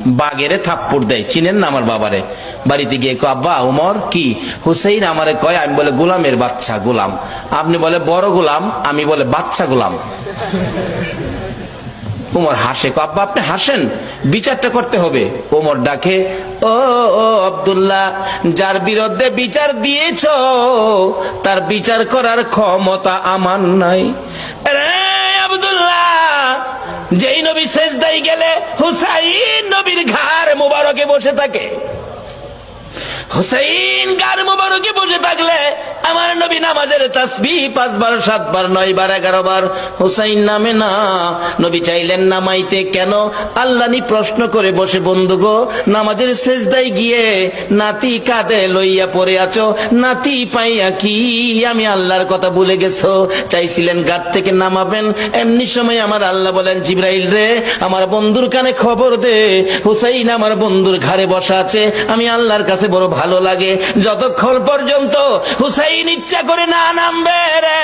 বাগেরে থাপ্পড় দেয়, চিনেন না আমার বাবারে। বাড়িতে গিয়ে কয়, আব্বা উমর কি? হুসেইন আমারে কয়, আমি বলে গোলামের বাচ্চা গোলাম, আপনি বলে বড় গোলাম, আমি বলে বাচ্চা গোলাম। উমর হাসে, কয় আব্বা আপনি হাসেন, বিচারটা করতে হবে। উমর ডাকে, ও ও আব্দুল্লাহ, যার বিরুদ্ধে বিচার দিয়েছ তার বিচার করার ক্ষমতা আমার নাই। আব্দুল্লাহ, যেই নবী সেজদায় গেলে হুসাইন নবীর ঘাড় মুবারকে বসে থাকে, হুসাইন ঘাড় মুবারকে বসে থাকলে আমার নবী নামাজের তাসবিহ 5 বার 7 বার 9 বার 11 বার, হুসাইন নামে না। নবী চাইলেন নামাইতে, কেন? আল্লাহ নি প্রশ্ন করে বসে, বন্ধু গো, নামাজের সেজদায় গিয়ে নাতি কাঁধে লইয়া পড়ে আছো, নাতি পাইয়া কি আমি আল্লাহর কথা ভুলে গেছো? চাইছিলেন ঘাট থেকে নামাবেন, এমনি সময় আমার আল্লাহ বলেন, জিবরাইল রে, আমার বন্ধুর কানে খবর দে, হুসাইন আমার বন্ধুর ঘাড়ে বসা আছে, আমি আল্লাহর কাছে বড় ভালো লাগে, যতক্ষণ পর্যন্ত হুসাইন ইচ্ছা করে না নামবে রে,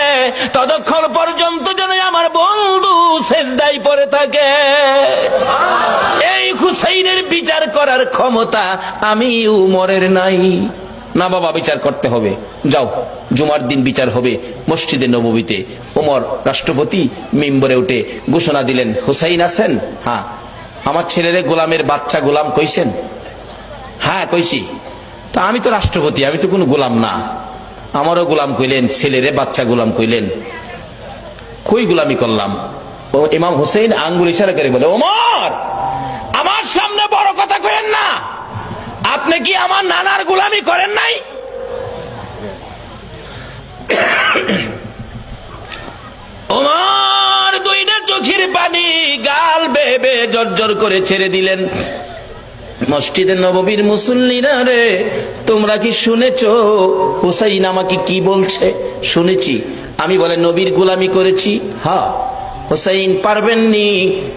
ততক্ষণ পর্যন্ত যেন আমার বন্ধু সেজদায় পড়ে থাকে। এই হুসাইনের বিচার করার ক্ষমতা আমি উমরের নাই। না বাবা, বিচার করতে হবে, যাও, জুমার দিন বিচার হবে মসজিদে নববীতে। ওমর রাষ্ট্রপতি মিম্বরে উঠে ঘোষণা দিলেন, হুসাইন আছেন? হ্যাঁ। আমার ছেলেরে গোলামের বাচ্চা গোলাম কইছেন? হ্যাঁ কইছি। তা আমি তো রাষ্ট্রপতি, আমি তো কোনো গোলাম না, আমারও গোলাম কইলেন, ছেলেরে বাচ্চা গোলাম কইলেন, কই গোলামি করলাম? ও ইমাম হুসেইন আঙ্গুল ইশারা করে বলে, ওমর, আমার সামনে বড় কথা কইেন না, আপনি কি আমার নানার গোলামি করেন নাই? ওমর দুইটা চোখের পানি গাল বেয়ে বেয়ে জর্জর করে ছেড়ে দিলেন। মসজিদে নববীর মুসল্লিরা রে, তোমরা কি শুনেছো হুসাইন আমাকে কি বলছে? শুনেছি। আমি বলে নবীর গোলামি করেছি। হ্যাঁ। হুসাইন পারবেননি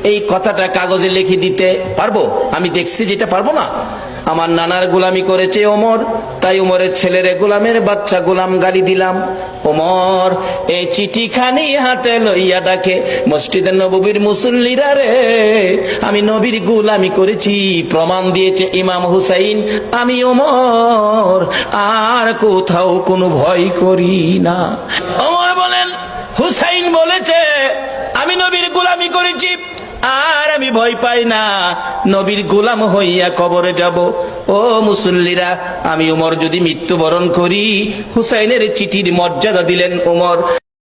এই কথাটা কাগজে লিখে দিতে? পারবো, আমি দেখছি যেটা পারবো না। আমার নানার গোলামি করেছে ওমর, তাই ওমরের ছেলেরে গোলামের বাচ্চা গোলাম গালি দিলাম। ওমর এই চিঠিখানি হাতে লইয়া ডাকে, মসজিদের নববীর মুসল্লিরা রে, আমি নবীর গোলামি করেছি, প্রমাণ দিয়েছে ইমাম হুসাইন, আমি ওমর আর কোথাও কোনো ভয় করি না। ওমর বলেন, হুসাইন বলেছে আমি নবীর গোলামি করেছি আর আমি ভয় পাই না, নবীর গোলাম হইয়া কবরে যাব। ও মুসল্লিরা, আমি উমর যদি মৃত্যুবরণ করি, হুসাইনের চিঠির মর্যাদা দিলেন উমর,